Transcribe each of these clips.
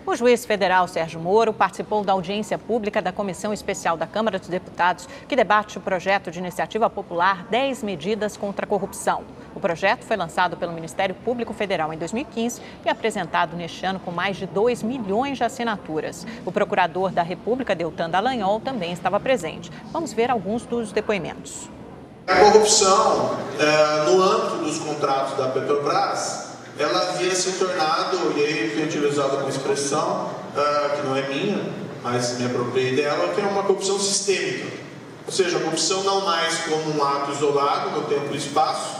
O juiz federal Sérgio Moro participou da audiência pública da Comissão Especial da Câmara dos Deputados, que debate o projeto de iniciativa popular 10 medidas contra a corrupção. O projeto foi lançado pelo Ministério Público Federal em 2015 e apresentado neste ano com mais de 2 milhões de assinaturas. O procurador da República, Deltan Dallagnol, também estava presente. Vamos ver alguns dos depoimentos. A corrupção, no âmbito dos contratos da Petrobras, ela havia se tornado, e aí foi utilizada uma expressão que não é minha, mas me apropriei dela, que é uma corrupção sistêmica. Ou seja, a corrupção não mais como um ato isolado no tempo e espaço,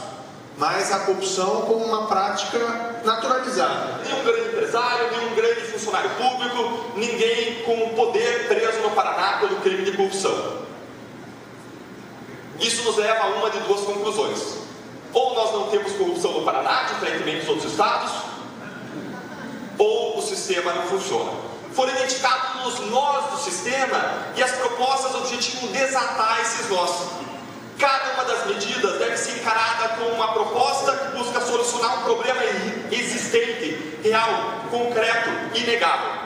mas a corrupção como uma prática naturalizada. Nenhum grande empresário, nenhum grande funcionário público, ninguém com poder preso no Paraná pelo crime de corrupção. Isso nos leva a uma de duas conclusões. Ou nós não temos corrupção no Paraná, diferentemente dos outros estados, ou o sistema não funciona. Foram identificados os nós do sistema e as propostas objetivam desatar esses nós. Cada uma das medidas deve ser encarada como uma proposta que busca solucionar um problema existente, real, concreto e inegável.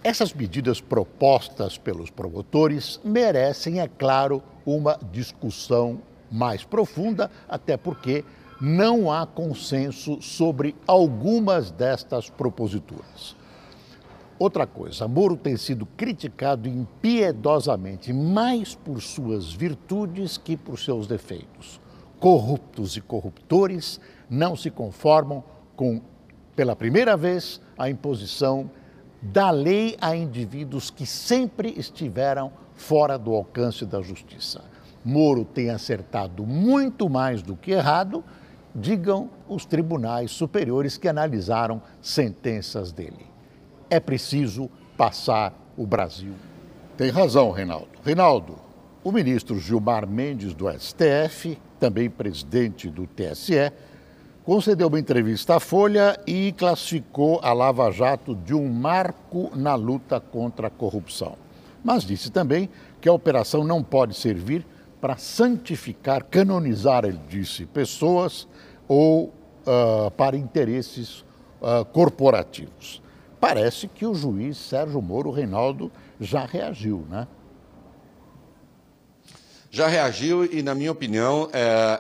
Essas medidas propostas pelos promotores merecem, é claro, uma discussão mais profunda, até porque não há consenso sobre algumas destas proposituras. Outra coisa, Moro tem sido criticado impiedosamente mais por suas virtudes que por seus defeitos. Corruptos e corruptores não se conformam com, pela primeira vez, a imposição da lei a indivíduos que sempre estiveram fora do alcance da justiça. Moro tem acertado muito mais do que errado, digam os tribunais superiores que analisaram sentenças dele. É preciso passar o Brasil. Tem razão, Reinaldo. Reinaldo, o ministro Gilmar Mendes do STF, também presidente do TSE, concedeu uma entrevista à Folha e classificou a Lava Jato de um marco na luta contra a corrupção. Mas disse também que a operação não pode servir para santificar, canonizar, ele disse, pessoas ou para interesses corporativos. Parece que o juiz Sérgio Moro, Reinaldo, já reagiu, né? Já reagiu e, na minha opinião,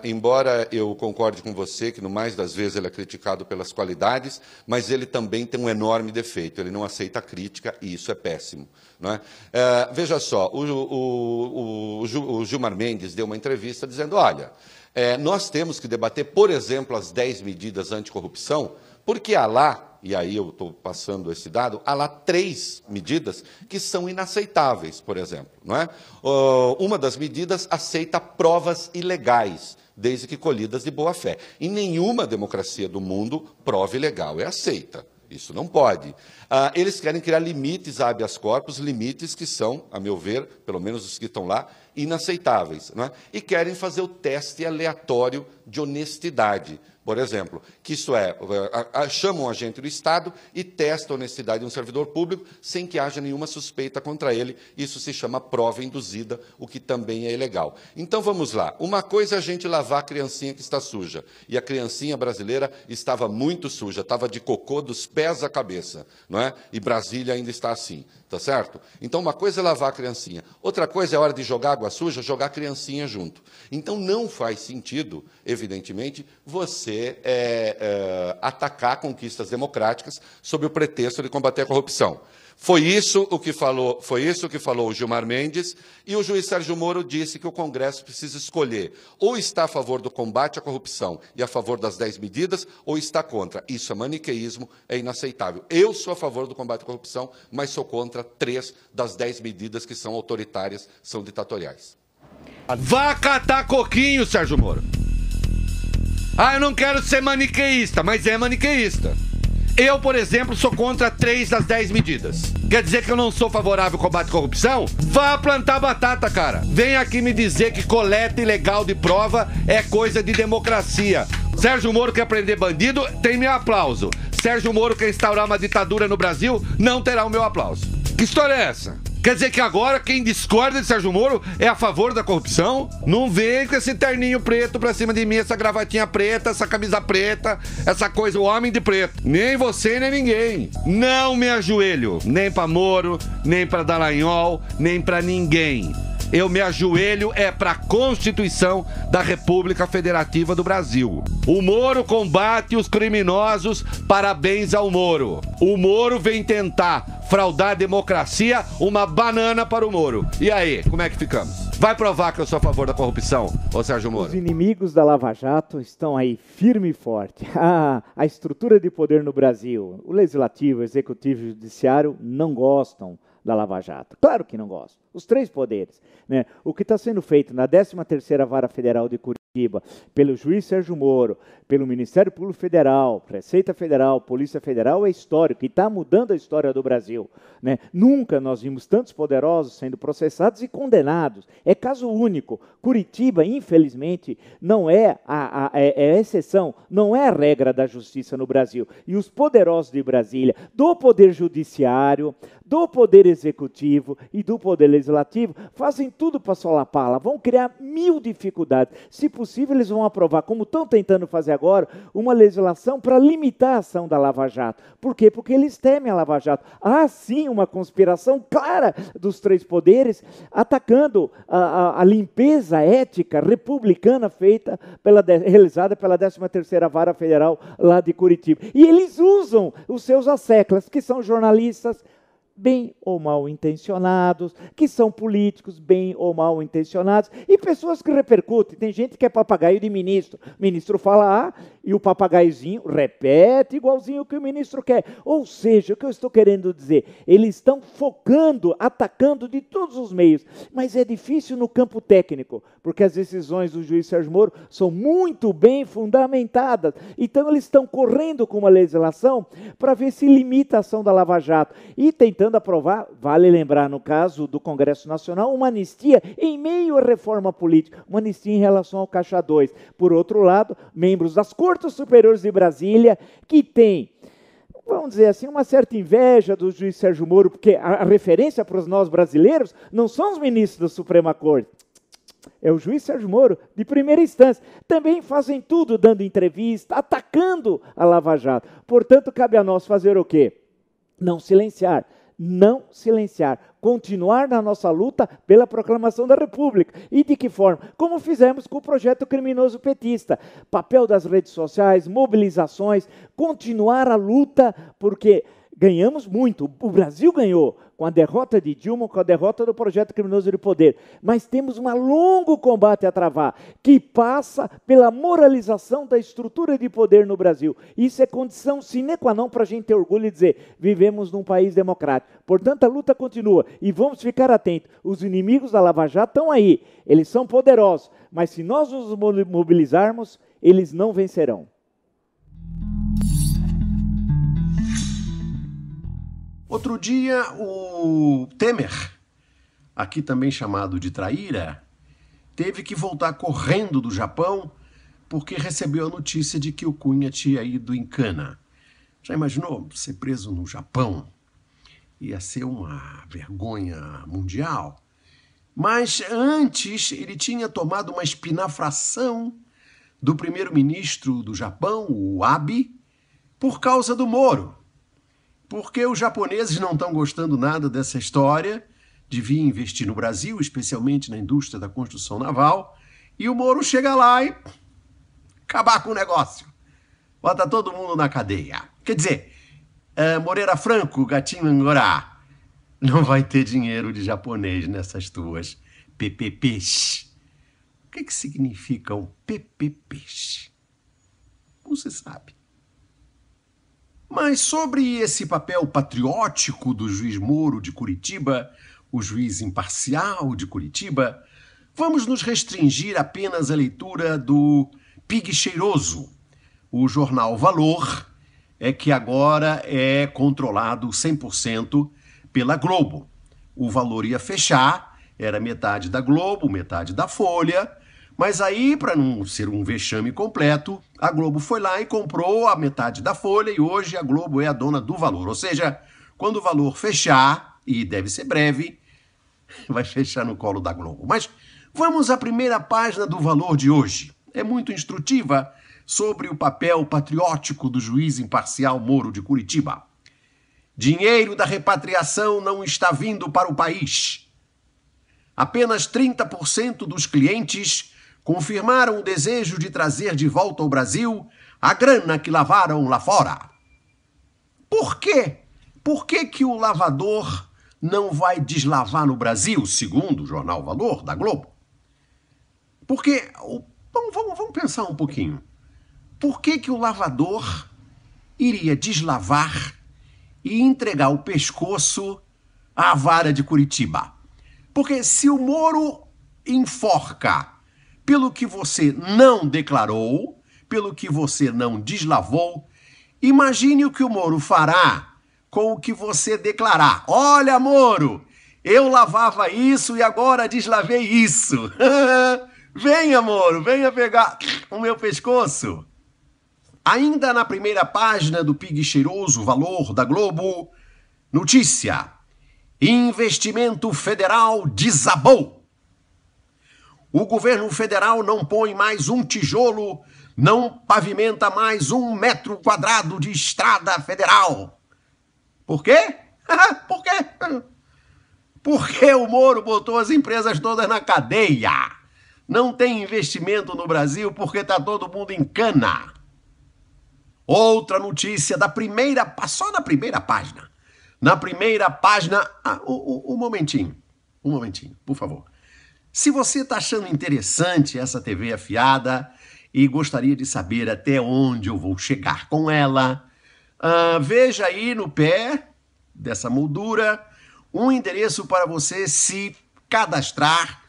embora eu concorde com você que, no mais das vezes, ele é criticado pelas qualidades, mas ele também tem um enorme defeito, ele não aceita crítica e isso é péssimo. Não é? Veja só, o Gilmar Mendes deu uma entrevista dizendo, olha, nós temos que debater, por exemplo, as 10 medidas anticorrupção, porque há lá, e aí eu estou passando esse dado, há lá 3 medidas que são inaceitáveis, por exemplo. Não é? Uma das medidas aceita provas ilegais, desde que colhidas de boa fé. Em nenhuma democracia do mundo, prova ilegal é aceita. Isso não pode. Eles querem criar limites a habeas corpus, limites que são, a meu ver, pelo menos os que estão lá, inaceitáveis. Não é? E querem fazer o teste aleatório de honestidade. Por exemplo, que isso chamam um agente do Estado e testam a honestidade de um servidor público sem que haja nenhuma suspeita contra ele. Isso se chama prova induzida, o que também é ilegal. Então, vamos lá. Uma coisa é a gente lavar a criancinha que está suja. E a criancinha brasileira estava muito suja, estava de cocô dos pés à cabeça. Não é? E Brasília ainda está assim. Tá certo? Então, uma coisa é lavar a criancinha. Outra coisa é a hora de jogar água suja, jogar a criancinha junto. Então, não faz sentido, evidentemente, você atacar conquistas democráticas sob o pretexto de combater a corrupção. Foi isso o que falou o Gilmar Mendes, e o juiz Sérgio Moro disse que o Congresso precisa escolher ou está a favor do combate à corrupção e a favor das 10 medidas, ou está contra. Isso é maniqueísmo, é inaceitável. Eu sou a favor do combate à corrupção, mas sou contra 3 das 10 medidas que são autoritárias, são ditatoriais. Vá catar coquinho, Sérgio Moro. Eu não quero ser maniqueísta, mas é maniqueísta. Eu, por exemplo, sou contra 3 das 10 medidas. Quer dizer que eu não sou favorável ao combate à corrupção? Vá plantar batata, cara. Vem aqui me dizer que coleta ilegal de prova é coisa de democracia. Sérgio Moro quer prender bandido, tem meu aplauso. Sérgio Moro quer instaurar uma ditadura no Brasil, não terá o meu aplauso. Que história é essa? Quer dizer que agora quem discorda de Sérgio Moro é a favor da corrupção? Não vem com esse terninho preto pra cima de mim, essa gravatinha preta, essa camisa preta, essa coisa, o homem de preto. Nem você, nem ninguém. Não me ajoelho, nem pra Moro, nem pra Dallagnol, nem pra ninguém. Eu me ajoelho pra Constituição da República Federativa do Brasil. O Moro combate os criminosos, parabéns ao Moro. O Moro vem tentar fraudar a democracia, uma banana para o Moro. E aí, como é que ficamos? Vai provar que eu sou a favor da corrupção, ô Sérgio Moro? Os inimigos da Lava Jato estão aí firme e forte. A estrutura de poder no Brasil, o Legislativo, o Executivo e o Judiciário não gostam da Lava Jato. Claro que não gostam. Os três poderes, né? O que está sendo feito na 13ª Vara Federal de Curitiba, pelo juiz Sérgio Moro, pelo Ministério Público Federal, Receita Federal, Polícia Federal, é histórico e está mudando a história do Brasil, né? Nunca nós vimos tantos poderosos sendo processados e condenados. É caso único. Curitiba, infelizmente, não é a exceção, não é a regra da justiça no Brasil. E os poderosos de Brasília, do Poder Judiciário, do Poder Executivo e do Poder Legislativo, fazem tudo para solapá-la, vão criar mil dificuldades. Se possível, eles vão aprovar, como estão tentando fazer agora, uma legislação para limitar a ação da Lava Jato. Por quê? Porque eles temem a Lava Jato. Há, sim, uma conspiração clara dos três poderes, atacando a limpeza ética republicana realizada pela 13ª Vara Federal lá de Curitiba. E eles usam os seus asseclas, que são jornalistas, bem ou mal intencionados, que são políticos bem ou mal intencionados, e pessoas que repercutem. Tem gente que é papagaio de ministro. O ministro fala A e o papagaiozinho repete igualzinho o que o ministro quer. Ou seja, o que eu estou querendo dizer, eles estão focando, atacando de todos os meios, mas é difícil no campo técnico, porque as decisões do juiz Sérgio Moro são muito bem fundamentadas. Então eles estão correndo com uma legislação para ver se limita a ação da Lava Jato e tentando aprovar, vale lembrar no caso do Congresso Nacional, uma anistia em meio à reforma política, uma anistia em relação ao Caixa 2. Por outro lado, membros das Cortes Superiores de Brasília, que têm, vamos dizer assim, uma certa inveja do juiz Sérgio Moro, porque a referência para os nós brasileiros não são os ministros da Suprema Corte, é o juiz Sérgio Moro, de primeira instância. Também fazem tudo, dando entrevista, atacando a Lava Jato. Portanto, cabe a nós fazer o quê? Não silenciar, continuar na nossa luta pela proclamação da República. E de que forma? Como fizemos com o projeto criminoso petista. Papel das redes sociais, mobilizações, continuar a luta, porque ganhamos muito, o Brasil ganhou com a derrota de Dilma, com a derrota do projeto criminoso de poder, mas temos um longo combate a travar, que passa pela moralização da estrutura de poder no Brasil. Isso é condição sine qua non para a gente ter orgulho e dizer, vivemos num país democrático. Portanto, a luta continua e vamos ficar atentos. Os inimigos da Lava Jato estão aí, eles são poderosos, mas se nós nos mobilizarmos, eles não vencerão. Outro dia, o Temer, aqui também chamado de traíra, teve que voltar correndo do Japão porque recebeu a notícia de que o Cunha tinha ido em cana. Já imaginou ser preso no Japão? Ia ser uma vergonha mundial. Mas antes ele tinha tomado uma espinafração do primeiro-ministro do Japão, o Abe, por causa do Moro. Porque os japoneses não estão gostando nada dessa história de vir investir no Brasil, especialmente na indústria da construção naval, e o Moro chega lá e acabar com o negócio. Bota todo mundo na cadeia. Quer dizer, Moreira Franco, gatinho angorá, não vai ter dinheiro de japonês nessas tuas PPPs. O que significam PPPs? Não se sabe. Mas sobre esse papel patriótico do juiz Moro de Curitiba, o juiz imparcial de Curitiba, vamos nos restringir apenas à leitura do Pig Cheiroso, o jornal Valor, que agora é controlado 100% pela Globo. O Valor ia fechar, era metade da Globo, metade da Folha, mas aí, para não ser um vexame completo, a Globo foi lá e comprou a metade da Folha e hoje a Globo é a dona do Valor. Ou seja, quando o Valor fechar, e deve ser breve, vai fechar no colo da Globo. Mas vamos à primeira página do Valor de hoje. É muito instrutiva sobre o papel patriótico do juiz imparcial Moro de Curitiba. Dinheiro da repatriação não está vindo para o país. Apenas 30% dos clientes confirmaram o desejo de trazer de volta ao Brasil a grana que lavaram lá fora. Por quê? Por que que o lavador não vai deslavar no Brasil, segundo o jornal Valor da Globo? Porque, vamos pensar um pouquinho. Por que que o lavador iria deslavar e entregar o pescoço à vara de Curitiba? Porque se o Moro enforca pelo que você não declarou, pelo que você não deslavou, imagine o que o Moro fará com o que você declarar. Olha, Moro, eu lavava isso e agora deslavei isso. Venha, Moro, venha pegar o meu pescoço. Ainda na primeira página do Pig Cheiroso Valor da Globo, notícia: investimento federal desabou. O governo federal não põe mais um tijolo, não pavimenta mais 1 metro quadrado de estrada federal. Por quê? Por quê? Porque o Moro botou as empresas todas na cadeia. Não tem investimento no Brasil porque está todo mundo em cana. Outra notícia só na primeira página. Na primeira página... um momentinho, por favor. Se você está achando interessante essa TV afiada e gostaria de saber até onde eu vou chegar com ela, veja aí no pé dessa moldura um endereço para você se cadastrar,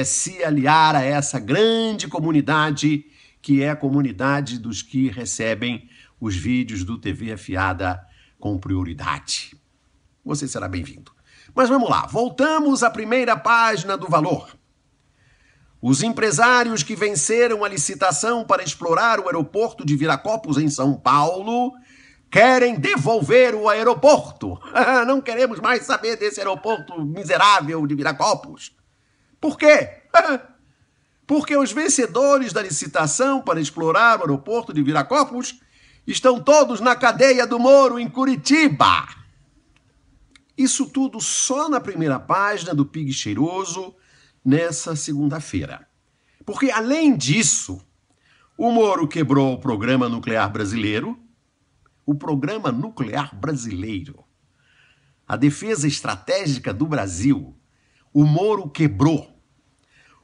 se aliar a essa grande comunidade que é a comunidade dos que recebem os vídeos do TV Afiada com prioridade. Você será bem-vindo. Mas vamos lá, voltamos à primeira página do Valor. Os empresários que venceram a licitação para explorar o aeroporto de Viracopos, em São Paulo, querem devolver o aeroporto. Não queremos mais saber desse aeroporto miserável de Viracopos. Por quê? Porque os vencedores da licitação para explorar o aeroporto de Viracopos estão todos na cadeia do Moro, em Curitiba. Isso tudo só na primeira página do Pig Cheiroso, nessa segunda-feira. Porque, além disso, o Moro quebrou o Programa Nuclear Brasileiro, a defesa estratégica do Brasil, o Moro quebrou.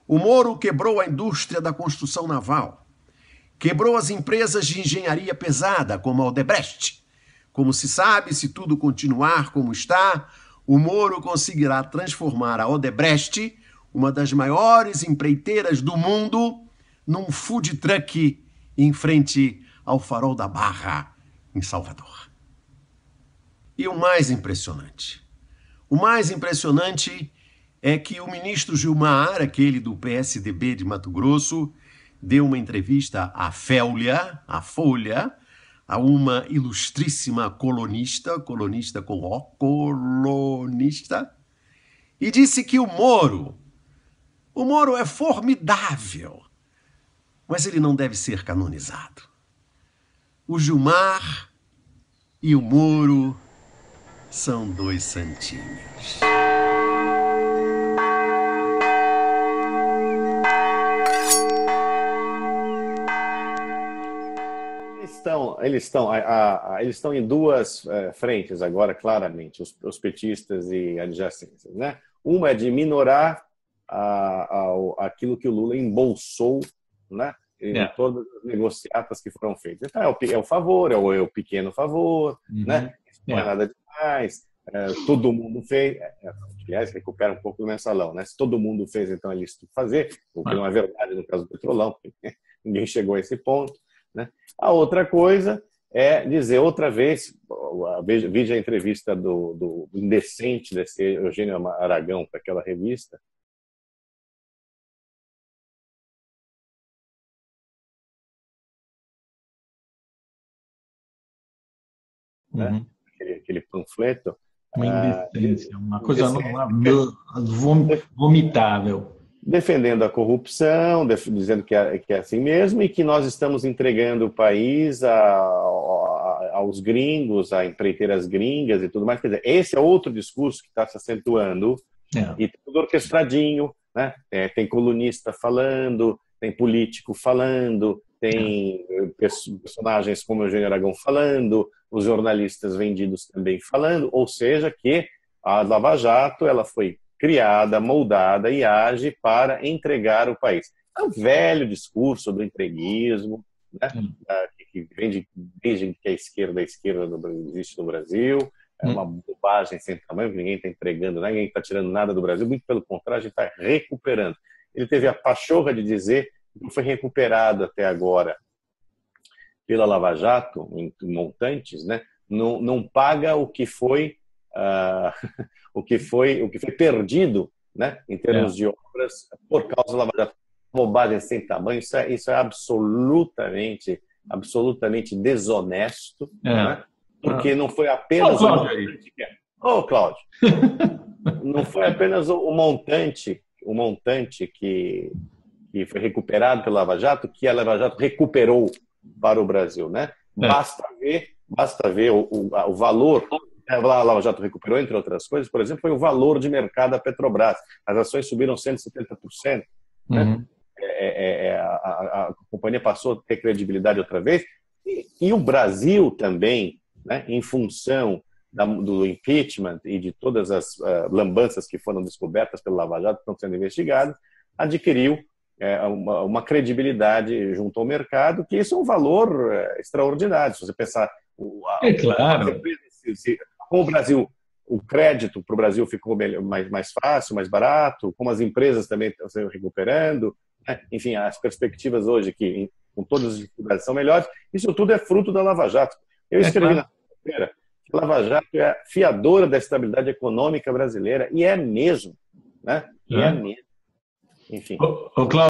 O Moro quebrou a indústria da construção naval, quebrou as empresas de engenharia pesada, como a Odebrecht. Como se sabe, se tudo continuar como está, o Moro conseguirá transformar a Odebrecht, uma das maiores empreiteiras do mundo, num food truck em frente ao Farol da Barra, em Salvador. E o mais impressionante é que o ministro Gilmar, aquele do PSDB de Mato Grosso, deu uma entrevista à Folha, a uma ilustríssima colunista com O, colunista, e disse que o Moro é formidável, mas ele não deve ser canonizado. O Gilmar e o Moro são dois santinhos. Eles estão em duas frentes agora, claramente, os petistas e adjacências, né? Uma é de minorar aquilo que o Lula embolsou, né? Em todas as negociatas que foram feitas. Então, é o favor, é o pequeno favor, né? Isso não é nada demais. Todo mundo fez. Aliás, recupera um pouco do mensalão, né? Se todo mundo fez, então é lícito fazer, o que não é verdade no caso do Petrolão, porque ninguém chegou a esse ponto, né? A outra coisa é dizer outra vez, veja a entrevista do indecente desse Eugênio Aragão para aquela revista, né? Aquele panfleto, Uma indecência, uma coisa vomitável. Defendendo a corrupção, dizendo que é assim mesmo, e que nós estamos entregando o país aos gringos, a empreiteiras gringas e tudo mais. Quer dizer, esse é outro discurso que está se acentuando, e tudo orquestradinho, né? Tem colunista falando, tem político falando, tem personagens como o Eugênio Aragão falando, os jornalistas vendidos também falando, ou seja, que a Lava Jato ela foi criada, moldada e age para entregar o país. É um velho discurso do entreguismo, né? Que vem desde que a esquerda existe no Brasil. É uma bobagem sem tamanho, ninguém está entregando, ninguém está tirando nada do Brasil, muito pelo contrário, a gente está recuperando. Ele teve a pachorra de dizer que foi recuperado até agora pela Lava Jato, em montantes, né? Não paga o que foi o que foi perdido, né? Em termos de obras por causa da Lava Jato. Bobagem sem tamanho, isso é absolutamente desonesto, né? Porque não foi apenas Cláudio. Não foi apenas o montante que foi recuperado pela Lava Jato, que a Lava Jato recuperou para o Brasil, né? Basta ver o valor. A Lava Jato recuperou, entre outras coisas, por exemplo, foi o valor de mercado da Petrobras. As ações subiram 170%. Né? A companhia passou a ter credibilidade outra vez. E o Brasil também, né, em função do impeachment e de todas as lambanças que foram descobertas pelo Lava Jato, que estão sendo investigadas, adquiriu uma credibilidade junto ao mercado, que isso é um valor extraordinário. Se você pensar... claro. Como o Brasil, o crédito para o Brasil ficou mais fácil, mais barato, como as empresas também estão se recuperando, né? Enfim, as perspectivas hoje, que com todas as dificuldades são melhores, isso tudo é fruto da Lava Jato. Eu escrevi na segunda-feira que a Lava Jato é a fiadora da estabilidade econômica brasileira, e é mesmo, né? E é mesmo. Enfim. Cláudio,